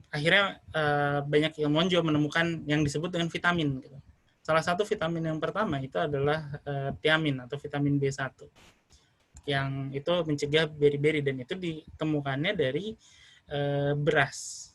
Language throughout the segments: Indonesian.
akhirnya banyak ilmuwan juga menemukan yang disebut dengan vitamin gitu. Salah satu vitamin yang pertama itu adalah tiamin atau vitamin B1 yang itu mencegah beri-beri, dan itu ditemukannya dari beras.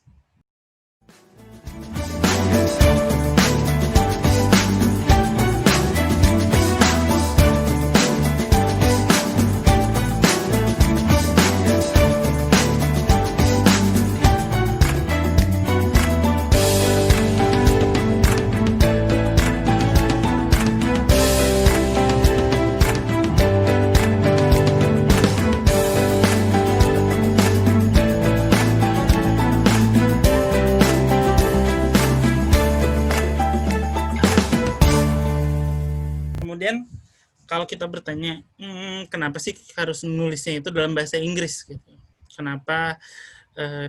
Kemudian kalau kita bertanya, kenapa sih harus menulisnya itu dalam bahasa Inggris gitu? Kenapa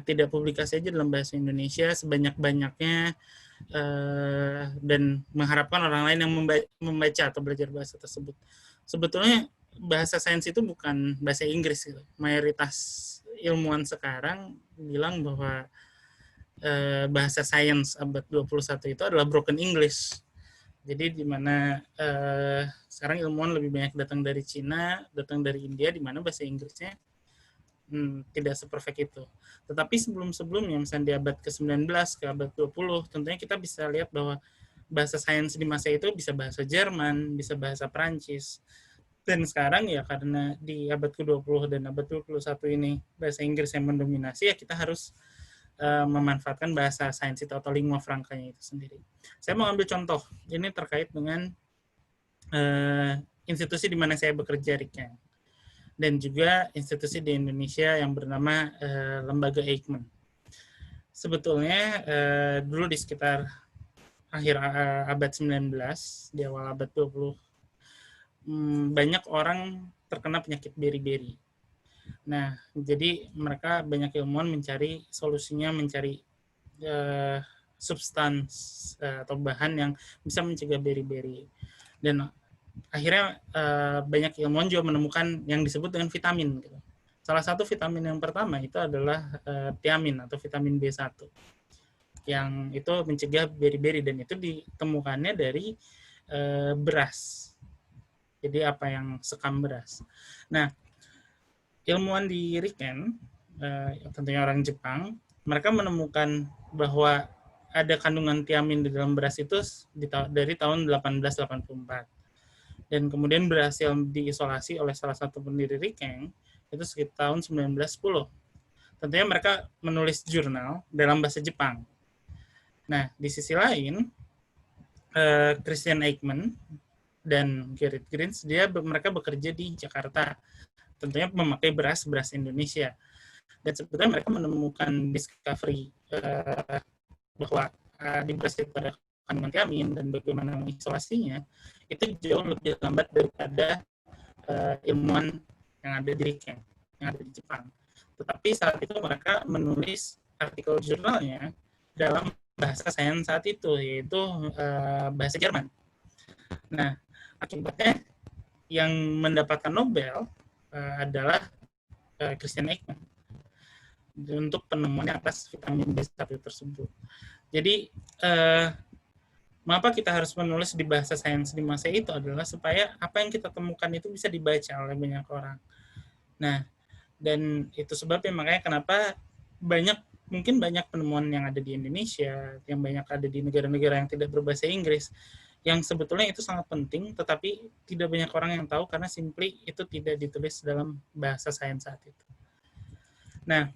tidak publikasi aja dalam bahasa Indonesia sebanyak-banyaknya, dan mengharapkan orang lain yang membaca atau belajar bahasa tersebut? Sebetulnya bahasa sains itu bukan bahasa Inggris gitu. Mayoritas ilmuwan sekarang bilang bahwa bahasa sains abad 21 itu adalah broken English. Jadi di mana sekarang ilmuwan lebih banyak datang dari Cina, datang dari India, di mana bahasa Inggrisnya tidak seperfect itu. Tetapi sebelum-sebelumnya, misalnya di abad ke-19 ke abad 20, tentunya kita bisa lihat bahwa bahasa sains di masa itu bisa bahasa Jerman, bisa bahasa Perancis. Dan sekarang ya karena di abad ke-20 dan abad 21 ini bahasa Inggris yang mendominasi, ya kita harus memanfaatkan bahasa sains itu atau lingua francanya itu sendiri. Saya mau ambil contoh, ini terkait dengan institusi di mana saya bekerja, Riken, dan juga institusi di Indonesia yang bernama Lembaga Eijkman. Sebetulnya dulu di sekitar akhir abad 19, di awal abad 20, banyak orang terkena penyakit beri-beri. Nah, jadi mereka banyak ilmuwan mencari solusinya, mencari substans atau bahan yang bisa mencegah beri-beri. Dan akhirnya banyak ilmuwan juga menemukan yang disebut dengan vitamin gitu. Salah satu vitamin yang pertama itu adalah tiamin atau vitamin B1 yang itu mencegah beri-beri, dan itu ditemukannya dari beras. Jadi apa yang sekam beras. Nah, ilmuwan di Riken, tentunya orang Jepang, mereka menemukan bahwa ada kandungan tiamin di dalam beras itu dari tahun 1884. Dan kemudian berhasil diisolasi oleh salah satu pendiri Riken itu sekitar tahun 1910. Tentunya mereka menulis jurnal dalam bahasa Jepang. Nah, di sisi lain, Christian Eijkman dan Gerrit Grins, mereka bekerja di Jakarta, tentunya memakai beras Indonesia. Dan sebetulnya mereka menemukan discovery bahwa di beras itu ada kandungan tiamin dan bagaimana mengisolasinya itu jauh lebih lambat daripada ilmuwan yang ada di Riken, yang ada di Jepang. Tetapi saat itu mereka menulis artikel jurnalnya dalam bahasa sains saat itu, yaitu bahasa Jerman. Nah, akibatnya yang mendapatkan Nobel adalah Christian Eijkman untuk penemuannya atas vitamin B1 tersebut. Jadi mengapa kita harus menulis di bahasa sains di masa itu adalah supaya apa yang kita temukan itu bisa dibaca oleh banyak orang. Nah, dan itu sebabnya makanya kenapa mungkin banyak penemuan yang ada di Indonesia, yang banyak ada di negara-negara yang tidak berbahasa Inggris, yang sebetulnya itu sangat penting, tetapi tidak banyak orang yang tahu karena simply itu tidak ditulis dalam bahasa sains saat itu. Nah,